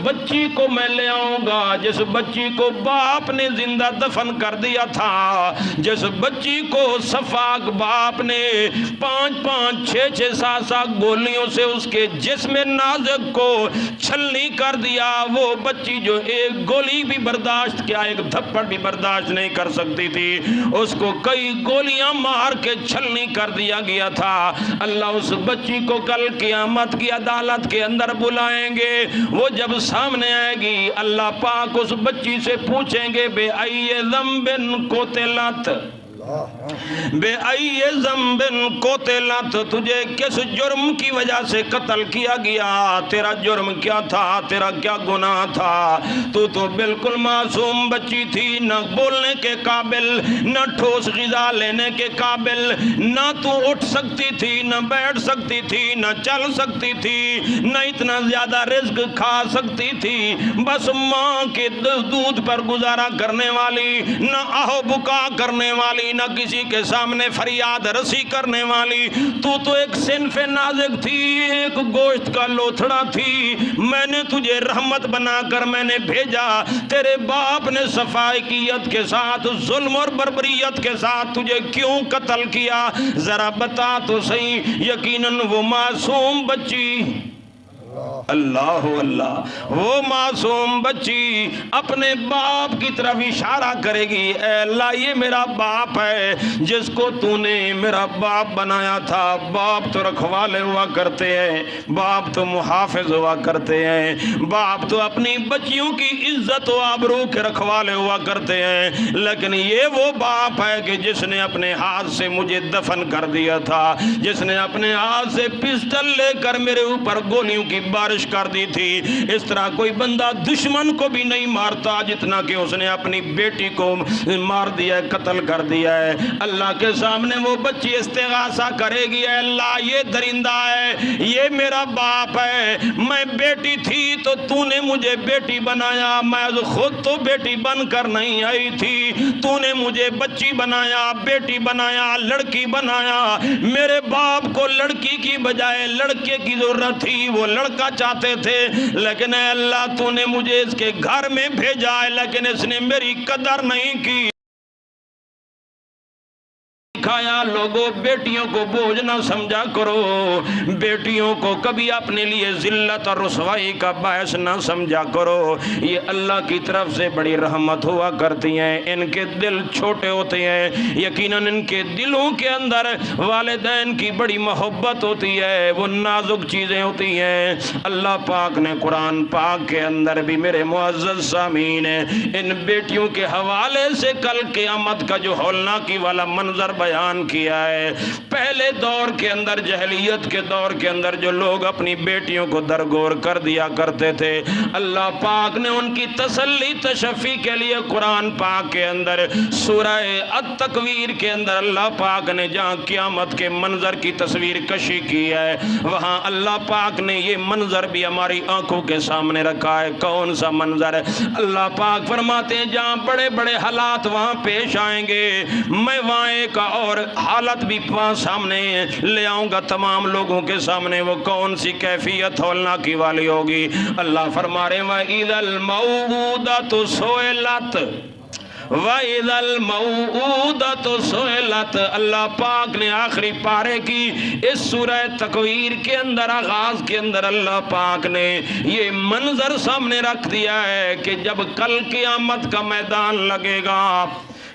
بچی کو میں لے آؤں گا جس بچی کو باپ نے زندہ دفن کر دیا تھا، جس بچی کو صفاق باپ نے 5-5 6-6 7 گولیوں سے اس کے جسم نازک کو چھلنی کر دیا، وہ بچی جو ایک گولی بھی برداشت کیا، ایک تھپڑ بھی برداشت نہیں کر سکتی تھی، اس کو کئی گولیاں مار کے چھلنی کر دیا گیا تھا۔ اللہ اس بچی کو کل قیامت کی عدالت کے اندر بلائیں گے، وہ جب سامنے آئے گی اللہ پاک اس بچی سے پوچھیں گے بے ای ذنب قتلت، بے ای ذنب قتلت، تجھے کس جرم کی وجہ سے قتل کیا گیا، تیرا جرم کیا تھا، تیرا کیا گناہ تھا، تو بالکل معصوم بچی تھی، نہ بولنے کے قابل، نہ ٹھوس غذا لینے کے قابل، نہ تو اٹھ سکتی تھی، نہ بیٹھ سکتی تھی، نہ چل سکتی تھی، نہ اتنا زیادہ رزق کھا سکتی تھی، بس ماں کے دودھ پر گزارا کرنے والی، نہ آہو بکا کرنے والی، نہ کسی کے سامنے فریاد رسی کرنے والی، تو ایک صنف نازک تھی، ایک گوشت کا لوتھڑا تھی، میں نے تجھے رحمت بنا کر میں نے بھیجا، تیرے باپ نے صفائیت کے ساتھ ظلم اور بربریت کے ساتھ تجھے کیوں قتل کیا، ذرا بتا تو صحیح۔ یقیناً وہ معصوم بچی، اللہ اللہ، وہ معصوم بچی اپنے باپ کی طرف اشارہ کرے گی، اے اللہ یہ میرا باپ ہے جس کو تو نے میرا باپ بنایا تھا، باپ تو رکھوالے ہوا کرتے ہیں، باپ تو محافظ ہوا کرتے ہیں، باپ تو اپنی بچیوں کی عزت و آبرو کے رکھوالے ہوا کرتے ہیں، لیکن یہ وہ باپ ہے کہ جس نے اپنے ہاتھ سے مجھے دفن کر دیا تھا، جس نے اپنے ہاتھ سے پسٹل لے کر میرے اوپر گولیوں کی بارش کر دی تھی۔ اس طرح کوئی بندہ دشمن کو بھی نہیں مارتا جتنا کہ اس نے اپنی بیٹی کو مار دیا ہے، قتل کر دیا ہے۔ اللہ کے سامنے وہ بچی استغاثہ کرے گی، اے اللہ یہ درندہ ہے، یہ میرا باپ ہے، میں بیٹی تھی تو نے مجھے بیٹی بنایا، میں خود تو بیٹی بن کر نہیں آئی تھی، تو نے مجھے بچی بنایا، بیٹی بنایا، لڑکی بنایا، میرے باپ کو لڑکی کی بجائے لڑکے کی ضرورت تھی، وہ لڑکا چاہتے تھے، لیکن اے اللہ تو نے مجھے اس کے گھر میں بھیجا ہے، لیکن اس نے میری قدر نہیں کی۔ کھایا لوگوں بیٹیوں کو بوجھ نہ سمجھا کرو، بیٹیوں کو کبھی اپنے لیے ذلت اور رسوائی کا باعث نہ سمجھا کرو، یہ اللہ کی طرف سے بڑی رحمت ہوا کرتی ہیں، ان کے دل چھوٹے ہوتے ہیں، یقیناً ان کے دلوں کے اندر والدین کی بڑی محبت ہوتی ہے، وہ نازک چیزیں ہوتی ہیں۔ اللہ پاک نے قرآن پاک کے اندر بھی میرے معزز سامعین ان بیٹیوں کے حوالے سے کل قیامت کا جو ہولناکی والا منظر بیان کیا ہے۔ پہلے دور کے اندر، جہلیت کے دور کے اندر جو لوگ اپنی بیٹیوں کو درگور کر دیا کرتے تھے، اللہ پاک نے ان کی تسلی تشفی کے لیے قرآن پاک کے اندر سورہ التکویر کے اندر اللہ پاک نے جہاں قیامت کے منظر کی تصویر کشی کی ہے، وہاں اللہ پاک نے یہ منظر بھی ہماری آنکھوں کے سامنے رکھا ہے۔ کون سا منظر ہے؟ اللہ پاک فرماتے ہیں جہاں بڑے بڑے حالات وہاں پیش آئیں گے، میں وہاں ایک اور حالت بھی سامنے لے آؤں گا تمام لوگوں کے سامنے، وہ کون سی کیفیت ہولناکی والی ہوگی؟ اللہ فرما رہے ہیں وَإِذَا الْمَوْءُودَةُ سُئِلَتْ، وَإِذَا الْمَوْءُودَةُ سُئِلَتْ۔ اللہ پاک نے آخری پارے کی اس سورہ تکویر کے اندر آغاز کے اندر اللہ پاک نے یہ منظر سامنے رکھ دیا ہے کہ جب کل قیامت کا میدان لگے گا،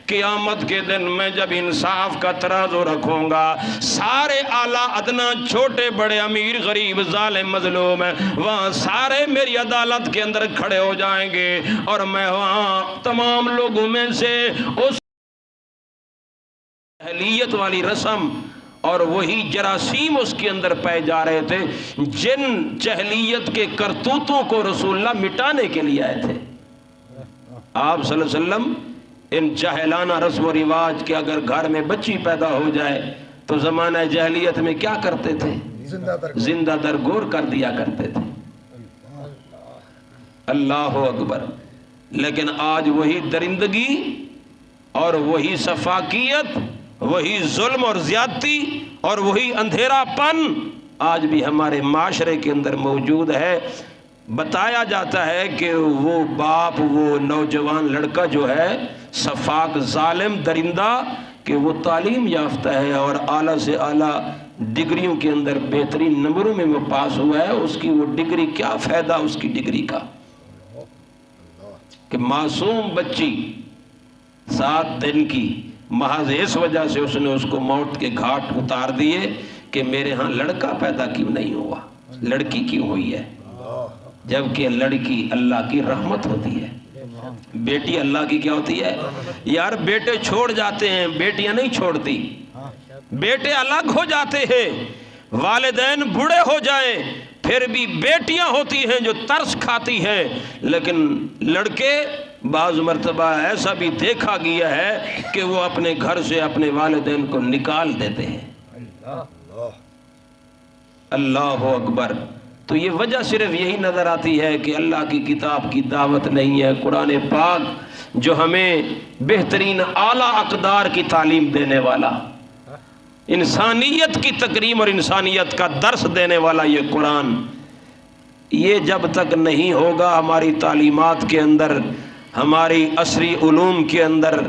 قیامت کے دن میں جب انصاف کا ترازو رکھوں گا، سارے اعلیٰ ادنا، چھوٹے بڑے، امیر غریب، ظالم مظلوم، وہاں سارے میری عدالت کے اندر کھڑے ہو جائیں گے، اور میں وہاں تمام لوگوں میں سے اس جہلیت والی رسم اور وہی جراثیم اس کے اندر پائے جا رہے تھے جن جہلیت کے کرتوتوں کو رسول اللہ مٹانے کے لیے آئے تھے۔ آپ صلی اللہ علیہ وسلم ان جاہلانہ رسم و رواج کے اگر گھر میں بچی پیدا ہو جائے تو زمانہ جاہلیت میں کیا کرتے تھے؟ زندہ درگور کر دیا کرتے تھے۔ اللہ اکبر۔ لیکن آج وہی درندگی اور وہی سفاکیت، وہی ظلم اور زیادتی اور وہی اندھیرا پن آج بھی ہمارے معاشرے کے اندر موجود ہے۔ بتایا جاتا ہے کہ وہ باپ وہ نوجوان لڑکا جو ہے سفاک ظالم درندہ کہ وہ تعلیم یافتہ ہے اور اعلیٰ سے اعلیٰ ڈگریوں کے اندر بہترین نمبروں میں وہ پاس ہوا ہے، اس کی وہ ڈگری کیا فائدہ اس کی ڈگری کا کہ معصوم بچی 7 دن کی محض اس وجہ سے اس نے اس کو موت کے گھاٹ اتار دیے کہ میرے ہاں لڑکا پیدا کیوں نہیں ہوا، لڑکی کیوں ہوئی ہے، جبکہ لڑکی اللہ کی رحمت ہوتی ہے، بیٹی اللہ کی کیا ہوتی ہے؟ یار بیٹے چھوڑ جاتے ہیں، بیٹیاں نہیں چھوڑتی، بیٹے الگ ہو جاتے ہیں، والدین بوڑھے ہو جائیں پھر بھی بیٹیاں ہوتی ہیں جو ترس کھاتی ہیں، لیکن لڑکے بعض مرتبہ ایسا بھی دیکھا گیا ہے کہ وہ اپنے گھر سے اپنے والدین کو نکال دیتے ہیں۔ اللہ اکبر۔ تو یہ وجہ صرف یہی نظر آتی ہے کہ اللہ کی کتاب کی دعوت نہیں ہے، قرآن پاک جو ہمیں بہترین اعلیٰ اقدار کی تعلیم دینے والا، انسانیت کی تکریم اور انسانیت کا درس دینے والا یہ قرآن، یہ جب تک نہیں ہوگا ہماری تعلیمات کے اندر، ہماری عصری علوم کے اندر،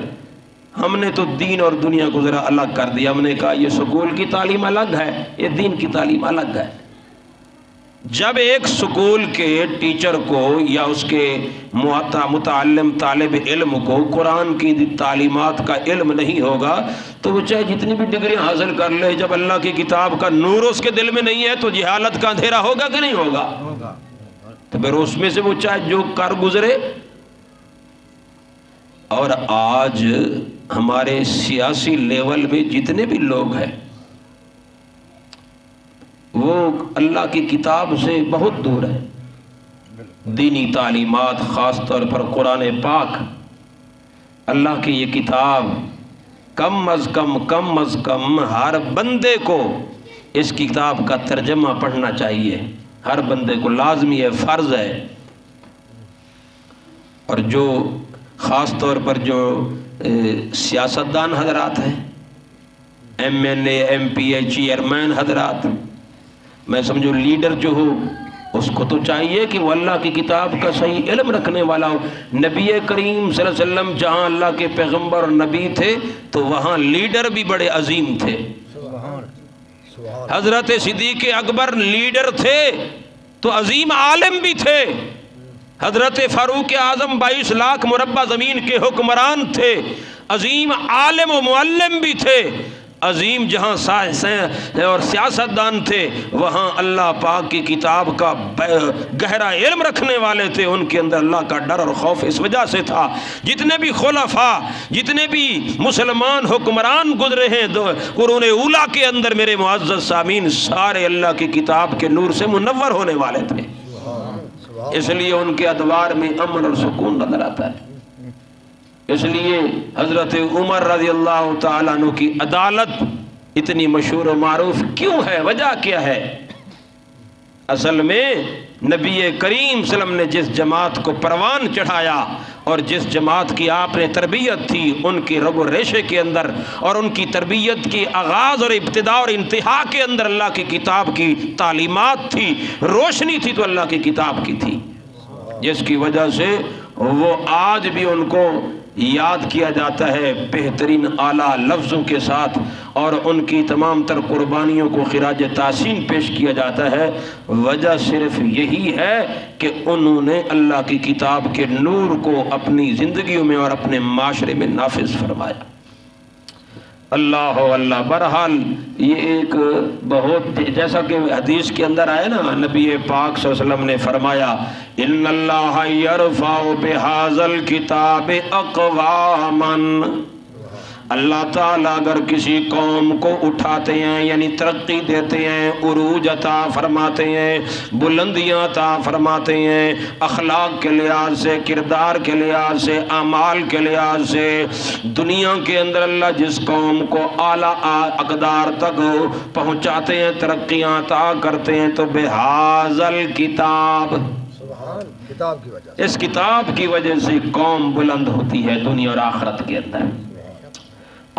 ہم نے تو دین اور دنیا کو ذرا الگ کر دیا، ہم نے کہا یہ سکول کی تعلیم الگ ہے، یہ دین کی تعلیم الگ ہے۔ جب ایک سکول کے ٹیچر کو یا اس کے متعلم طالب علم کو قرآن کی تعلیمات کا علم نہیں ہوگا تو وہ چاہے جتنی بھی ڈگریاں حاصل کر لے، جب اللہ کی کتاب کا نور اس کے دل میں نہیں ہے تو جہالت کا اندھیرا ہوگا کہ نہیں ہوگا؟ تو پھر اس میں سے وہ چاہے جو کر گزرے۔ اور آج ہمارے سیاسی لیول میں جتنے بھی لوگ ہیں وہ اللہ کی کتاب سے بہت دور ہے۔ دینی تعلیمات، خاص طور پر قرآن پاک، اللہ کی یہ کتاب کم از کم ہر بندے کو اس کتاب کا ترجمہ پڑھنا چاہیے، ہر بندے کو لازمی ہے، فرض ہے۔ اور جو خاص طور پر جو سیاستدان حضرات ہیں، ایم این اے، ایم پی اے، چیئرمین حضرات، میں سمجھو لیڈر جو ہو، اس کو تو چاہیے کہ وہ اللہ کی کتاب کا صحیح علم رکھنے والا ہو۔ نبی کریم صلی اللہ علیہ وسلم جہاں اللہ کے پیغمبر اور نبی تھے تو وہاں لیڈر بھی بڑے عظیم تھے۔ حضرت صدیق اکبر لیڈر تھے تو عظیم عالم بھی تھے۔ حضرت فاروق اعظم 22 لاکھ مربع زمین کے حکمران تھے، عظیم عالم و معلم بھی تھے۔ عظیم جہاں اور سیاستدان تھے وہاں اللہ پاک کی کتاب کا گہرا علم رکھنے والے تھے، ان کے اندر اللہ کا ڈر اور خوف اس وجہ سے تھا۔ جتنے بھی خلفاء، جتنے بھی مسلمان حکمران گزرے ہیں قرون اولیٰ کے اندر، میرے معزز سامعین، سارے اللہ کی کتاب کے نور سے منور ہونے والے تھے، اس لیے ان کے ادوار میں امن اور سکون نظر آتا ہے۔ اس لیے حضرت عمر رضی اللہ تعالیٰ عنہ کی عدالت اتنی مشہور و معروف کیوں ہے؟ وجہ کیا ہے؟ اصل میں نبی کریم صلی اللہ علیہ وسلم نے جس جماعت کو پروان چڑھایا اور جس جماعت کی آپ نے تربیت تھی، ان کی رگ و ریشے کے اندر اور ان کی تربیت کی آغاز اور ابتدا اور انتہا کے اندر اللہ کی کتاب کی تعلیمات تھی، روشنی تھی تو اللہ کی کتاب کی تھی، جس کی وجہ سے وہ آج بھی ان کو یاد کیا جاتا ہے بہترین اعلیٰ لفظوں کے ساتھ، اور ان کی تمام تر قربانیوں کو خراج تحسین پیش کیا جاتا ہے۔ وجہ صرف یہی ہے کہ انہوں نے اللہ کی کتاب کے نور کو اپنی زندگیوں میں اور اپنے معاشرے میں نافذ فرمایا۔ اللہ اللہ۔ بہرحال یہ ایک بہت، جیسا کہ حدیث کے اندر آئے نا، نبی پاک صلی اللہ علیہ وسلم نے فرمایا ان اللہ یرفع بہذا الکتاب اقواما، اللہ تعالیٰ اگر کسی قوم کو اٹھاتے ہیں یعنی ترقی دیتے ہیں، عروج عطا فرماتے ہیں، بلندیاں عطا فرماتے ہیں، اخلاق کے لحاظ سے، کردار کے لحاظ سے، اعمال کے لحاظ سے، دنیا کے اندر اللہ جس قوم کو اعلیٰ اقدار تک پہنچاتے ہیں، ترقیاں عطا کرتے ہیں، تو بہذا الکتاب، کتاب کی وجہ، اس کتاب کی وجہ سے قوم بلند ہوتی ہے دنیا اور آخرت کے اندر۔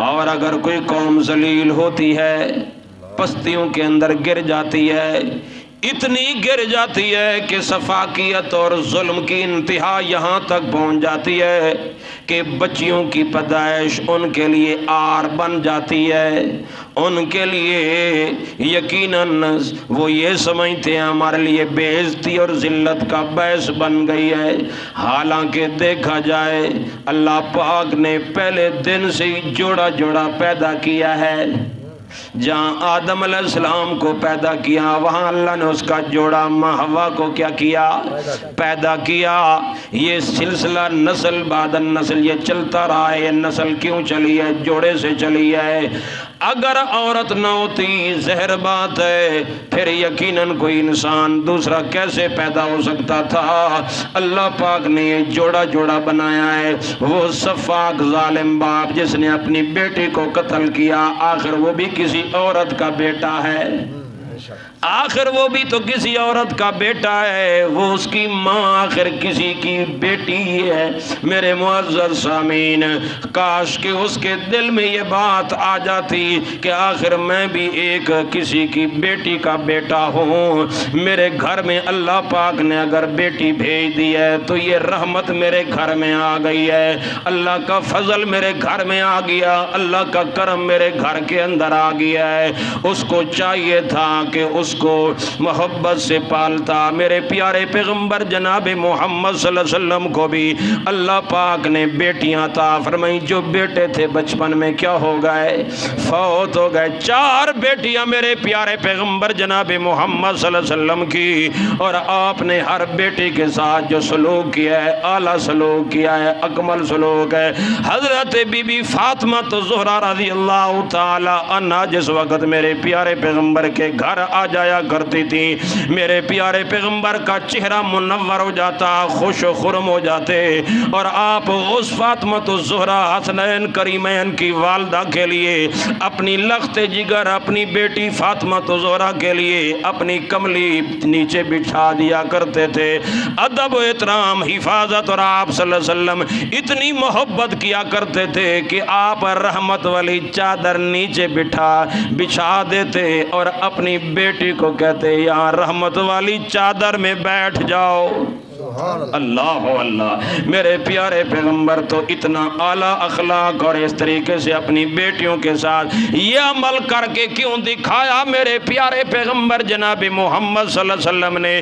اور اگر کوئی قوم ذلیل ہوتی ہے، پستیوں کے اندر گر جاتی ہے، اتنی گر جاتی ہے کہ سفاکیت اور ظلم کی انتہا یہاں تک پہنچ جاتی ہے کہ بچیوں کی پیدائش ان کے لیے آر بن جاتی ہے. ان کے لیے یقیناً وہ یہ سمجھتے ہیں ہمارے لیے بے عزتی اور ذلت کا باعث بن گئی ہے. حالانکہ دیکھا جائے اللہ پاک نے پہلے دن سے ہی جوڑا جوڑا پیدا کیا ہے. جہاں آدم علیہ السلام کو پیدا کیا وہاں اللہ نے اس کا جوڑا ماں حوا کو کیا کیا؟ پیدا کیا. یہ سلسلہ نسل بعد نسل یہ چلتا رہا ہے. یہ نسل کیوں چلی ہے؟ جوڑے سے چلی ہے. اگر عورت نہ ہوتی ظاہر بات ہے پھر یقیناً کوئی انسان دوسرا کیسے پیدا ہو سکتا تھا. اللہ پاک نے یہ جوڑا جوڑا بنایا ہے. وہ سفاک ظالم باپ جس نے اپنی بیٹی کو قتل کیا آخر وہ بھی کسی عورت کا بیٹا ہے. آخر وہ بھی تو کسی عورت کا بیٹا ہے. وہ اس کی ماں آخر کسی کی بیٹی ہے. میرے معزز سامعین کاش کہ اس کے دل میں یہ بات آ جاتی کہ آخر میں بھی ایک کسی کی بیٹی کا بیٹا ہوں. میرے گھر میں اللہ پاک نے اگر بیٹی بھیج دی ہے تو یہ رحمت میرے گھر میں آ گئی ہے. اللہ کا فضل میرے گھر میں آ گیا. اللہ کا کرم میرے گھر کے اندر آ گیا ہے. اس کو چاہیے تھا کہ اس کو محبت سے پالتا. میرے پیارے پیغمبر جناب محمد صلی اللہ علیہ وسلم کو بھی اللہ پاک نے بیٹیاں عطا فرمائی. جو بیٹے تھے بچپن میں کیا ہو گئے؟ فوت ہو گئے. 4 بیٹیاں میرے پیارے پیغمبر جناب محمد صلی اللہ علیہ وسلم کی. اور آپ نے ہر بیٹی کے ساتھ جو سلوک کیا ہے اعلیٰ سلوک کیا ہے, اکمل سلوک ہے. حضرت بی بی فاطمہ تو زہرا رضی اللہ تعالی عنہا جس وقت میرے پیارے پیغمبر کے گھر آ جایا کرتی تھی میرے پیارے پیغمبر کا چہرہ منور ہو جاتا, خوش و خرم ہو جاتے. اور آپ اس فاطمہ الزہرا حسنین کریمین کی والدہ کے لیے اپنی لخت جگر اپنی بیٹی فاطمہ الزہرا کے لیے اپنی کملی نیچے بچھا دیا کرتے تھے. ادب و احترام حفاظت اور آپ صلی اللہ علیہ وسلم اتنی محبت کیا کرتے تھے کہ آپ رحمت والی چادر نیچے بچھا دیتے اور اپنی بیٹی کو کہتے یہاں رحمت والی چادر میں بیٹھ جاؤ. اللہ اللہ. میرے پیارے پیغمبر تو اتنا اعلیٰ اخلاق اور اس طریقے سے اپنی بیٹیوں کے ساتھ یہ عمل کر کے کیوں دکھایا؟ میرے پیارے پیغمبر جناب محمد صلی اللہ علیہ وسلم نے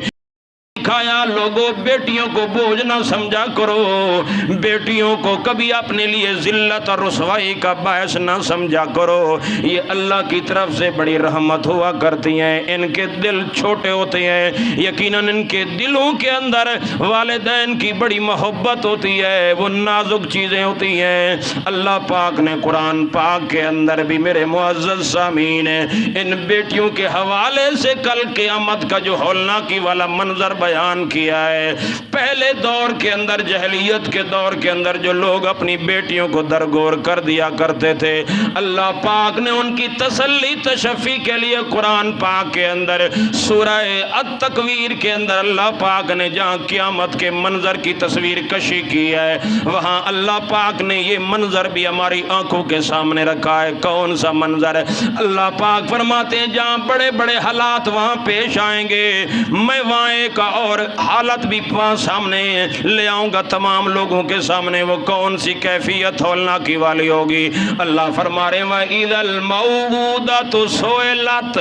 دکھایا لوگوں بیٹیوں کو بوجھ نہ سمجھا کرو. بیٹیوں کو کبھی اپنے لیے ذلت اور رسوائی کا باعث نہ سمجھا کرو. یہ اللہ کی طرف سے بڑی رحمت ہوا کرتی ہیں. ان کے دل چھوٹے ہوتے ہیں. یقیناً ان کے دلوں کے اندر والدین کی بڑی محبت ہوتی ہے. وہ نازک چیزیں ہوتی ہیں. اللہ پاک نے قرآن پاک کے اندر بھی میرے معزز سامعین ان بیٹیوں کے حوالے سے کل قیامت کا جو ہولناکی والا منظر بیان کیا ہے. پہلے دور کے اندر جہلیت کے دور کے اندر جو لوگ اپنی بیٹیوں کو درگور کر دیا کرتے تھے اللہ پاک نے ان کی تسلی تشفی کے لیے قرآن پاک کے اندر سورہ التکویر کے اندر اللہ پاک نے جہاں قیامت کے منظر کی تصویر کشی کی ہے وہاں اللہ پاک نے یہ منظر بھی ہماری آنکھوں کے سامنے رکھا ہے. کون سا منظر ہے؟ اللہ پاک فرماتے ہیں جہاں بڑے بڑے حالات وہاں پیش آئیں گے میں وہاں ایک اور حالت بھی سامنے لے آؤں گا تمام لوگوں کے سامنے. وہ کون سی کیفیت ہولناکی والی ہوگی؟ اللہ فرما رہے ہیں وَإِذَا الْمَوْءُودَةُ سُئِلَتْ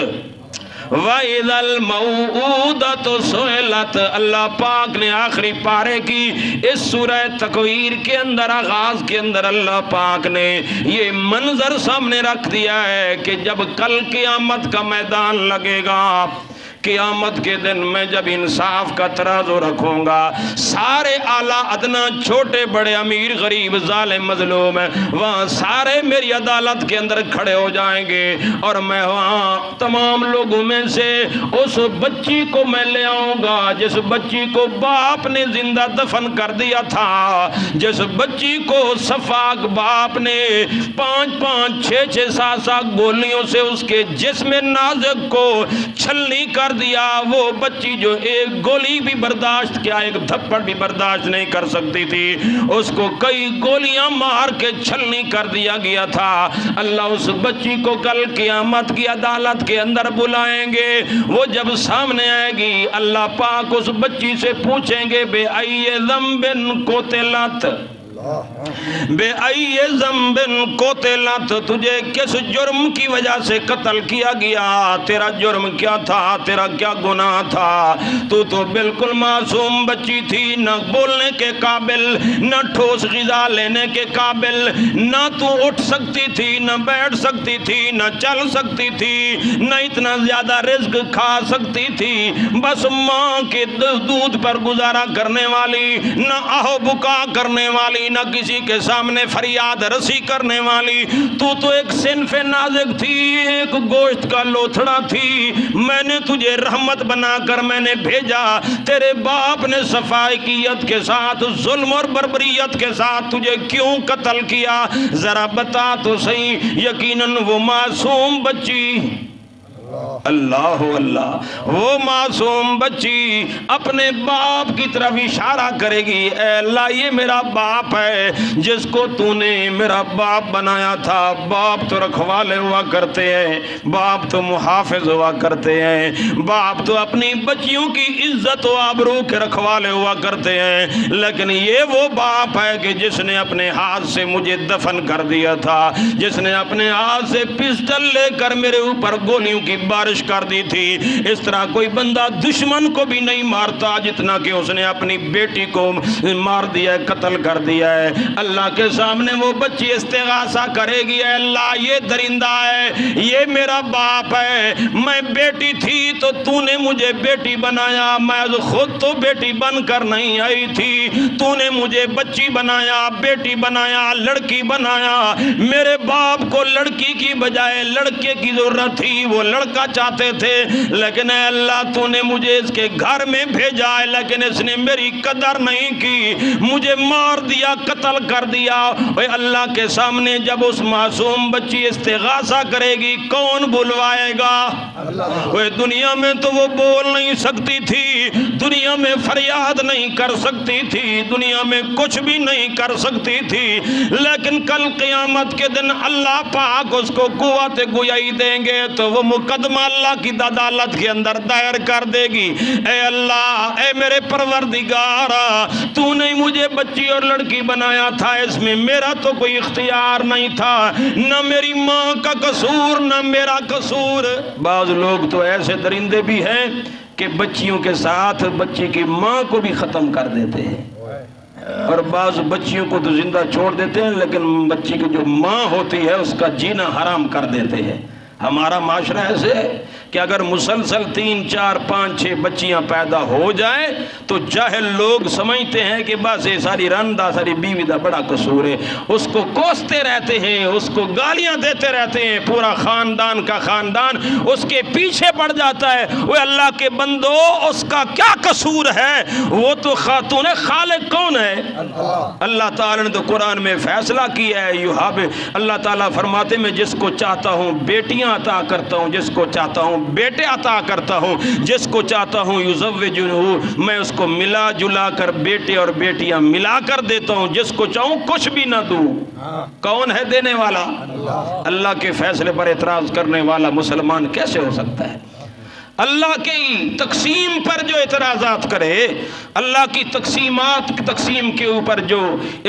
وَإِذَا الْمَوْءُودَةُ سُئِلَتْ. اللہ پاک نے آخری پارے کی اس سورہ تکویر کے اندر آغاز کے اندر اللہ پاک نے یہ منظر سامنے رکھ دیا ہے کہ جب کل قیامت کا میدان لگے گا قیامت کے دن میں جب انصاف کا ترازو رکھوں گا سارے اعلیٰ ادنا چھوٹے بڑے امیر غریب ظالم مظلوم وہاں سارے میری عدالت کے اندر کھڑے ہو جائیں گے اور میں وہاں تمام لوگوں میں سے اس بچی کو میں لے آؤں گا جس بچی کو باپ نے زندہ دفن کر دیا تھا. جس بچی کو سفاک باپ نے 5-5 6-6 7-7 گولیوں سے اس کے جسم نازک کو چھلنی کر کر دیا، وہ بچی جو ایک گولی بھی برداشت کیا، ایک تھپڑ بھی برداشت نہیں کر سکتی تھی، اس کو کئی گولیاں مار کے چھلنی کر دیا گیا تھا۔ اللہ اس بچی کو کل قیامت کی عدالت کے اندر بلائیں گے، وہ جب سامنے آئے گی اللہ پاک اس بچی سے پوچھیں گے بے ای ذنب قتلت، بے ای ذنب قتلت، تجھے کس جرم کی وجہ سے قتل کیا گیا، تیرا جرم کیا تھا، تیرا کیا گناہ تھا؟ تو بالکل معصوم بچی تھی، نہ بولنے کے قابل، نہ ٹھوس غذا لینے کے قابل، نہ تو اٹھ سکتی تھی، نہ بیٹھ سکتی تھی، نہ چل سکتی تھی، نہ اتنا زیادہ رزق کھا سکتی تھی، بس ماں کے دودھ پر گزارا کرنے والی، نہ آہو بکا کرنے والی، نہ کسی کے سامنے فریاد رسی کرنے والی۔ تو ایک صنف نازک تھی، ایک گوشت کا لوتھڑا تھی، میں نے تجھے رحمت بنا کر میں نے بھیجا، تیرے باپ نے صفائیت کے ساتھ ظلم اور بربریت کے ساتھ تجھے کیوں قتل کیا؟ ذرا بتا تو صحیح۔ یقیناً وہ معصوم بچی، اللہ اللہ، وہ معصوم بچی اپنے باپ کی طرف اشارہ کرے گی، اے اللہ یہ میرا باپ ہے جس کو تو نے میرا باپ بنایا تھا۔ باپ تو رکھوالے ہوا کرتے ہیں، باپ تو محافظ ہوا کرتے ہیں، باپ تو اپنی بچیوں کی عزت و آبرو کے رکھوالے ہوا کرتے ہیں، لیکن یہ وہ باپ ہے کہ جس نے اپنے ہاتھ سے مجھے دفن کر دیا تھا، جس نے اپنے ہاتھ سے پسٹل لے کر میرے اوپر گولیوں کی بارش کر دی تھی۔ اس طرح کوئی بندہ دشمن کو بھی نہیں مارتا جتنا کہ اس نے اپنی بیٹی کو مار دیا ہے، قتل کر دیا ہے۔ اللہ کے سامنے وہ بچی استغاثہ کرے گی، اے اللہ یہ درندہ ہے، یہ میرا باپ ہے، میں بیٹی تھی تو تو نے مجھے بیٹی بنایا، میں خود تو بیٹی بن کر نہیں آئی تھی، تو نے مجھے بچی بنایا، بیٹی بنایا، لڑکی بنایا۔ میرے باپ کو لڑکی کی بجائے لڑکے کی ضرورت تھی، وہ لڑکا چاہتے تھے، لیکن اے اللہ تو نے مجھے اس کے گھر میں بھیجا ہے، لیکن اس نے میری قدر نہیں کی، مجھے مار دیا، قتل کر دیا۔ اے اللہ کے سامنے جب اس معصوم بچی استغاثہ کرے گی، کون بلوائے گا؟ وہ دنیا میں تو وہ بول نہیں سکتی تھی، دنیا میں فریاد نہیں کر سکتی تھی، دنیا میں کچھ بھی نہیں کر سکتی تھی، لیکن کل قیامت کے دن اللہ پاک اس کو قوت گویائی دیں گے تو وہ مقدمہ اللہ کی عدالت کے اندر دائر کر دے گی۔ اے اللہ، اے میرے پروردگار، تو نے مجھے بچی اور لڑکی بنایا تھا، اس میں میرا تو کوئی اختیار نہیں تھا، نہ میری ماں کا قصور نہ میرا قصور۔ بعض لوگ تو ایسے درندے بھی ہیں کہ بچیوں کے ساتھ بچی کی ماں کو بھی ختم کر دیتے ہیں، اور بعض بچیوں کو تو زندہ چھوڑ دیتے ہیں، لیکن بچی کی جو ماں ہوتی ہے اس کا جینا حرام کر دیتے ہیں۔ ہمارا معاشرہ ایسے ہے کہ اگر مسلسل 3 4 5 6 بچیاں پیدا ہو جائیں تو جاہل لوگ سمجھتے ہیں کہ بس یہ ساری رندہ ساری بیوی دا بڑا قصور ہے، اس کو کوستے رہتے ہیں، اس کو گالیاں دیتے رہتے ہیں، پورا خاندان کا خاندان اس کے پیچھے پڑ جاتا ہے۔ وہ اللہ کے بندو، اس کا کیا قصور ہے؟ وہ تو خاتون ہے، خالق کون ہے؟ اللہ تعالیٰ نے تو قرآن میں فیصلہ کیا ہے، اللہ تعالیٰ فرماتے میں جس کو چاہتا ہوں بیٹیاں عطا کرتا ہوں، جس کو چاہتا ہوں بیٹے عطا کرتا ہوں، جس کو چاہتا ہوں یزوجہ، میں اس کو ملا جلا کر بیٹے اور بیٹیاں ملا کر دیتا ہوں، جس کو چاہوں کچھ بھی نہ دوں۔ کون ہے دینے والا؟ اللہ کے فیصلے پر اعتراض کرنے والا مسلمان کیسے ہو سکتا ہے؟ اللہ کی تقسیم پر جو اعتراضات کرے، اللہ کی تقسیم کے اوپر جو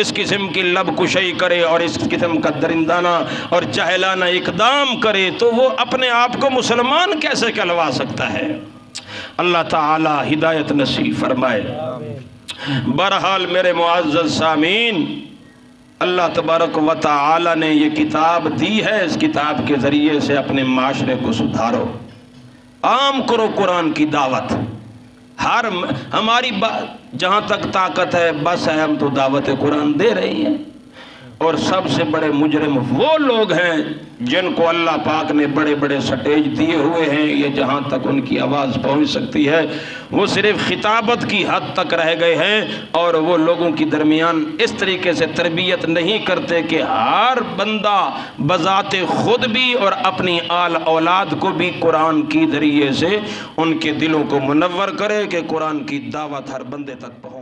اس قسم کی لب کشائی کرے اور اس قسم کا درندانہ اور جاہلانہ اقدام کرے، تو وہ اپنے آپ کو مسلمان کیسے کہلوا سکتا ہے؟ اللہ تعالی ہدایت نصیب فرمائے۔ بہرحال میرے معزز سامعین، اللہ تبارک و تعالی نے یہ کتاب دی ہے، اس کتاب کے ذریعے سے اپنے معاشرے کو سدھارو، عام کرو قرآن کی دعوت۔ ہماری جہاں تک طاقت ہے بس ہے، ہم تو دعوت قرآن دے رہی ہیں، اور سب سے بڑے مجرم وہ لوگ ہیں جن کو اللہ پاک نے بڑے بڑے سٹیج دیے ہوئے ہیں، یہ جہاں تک ان کی آواز پہنچ سکتی ہے وہ صرف خطابت کی حد تک رہ گئے ہیں، اور وہ لوگوں کی درمیان اس طریقے سے تربیت نہیں کرتے کہ ہر بندہ بذات خود بھی اور اپنی آل اولاد کو بھی قرآن کی ذریعے سے ان کے دلوں کو منور کرے کہ قرآن کی دعوت ہر بندے تک پہنچ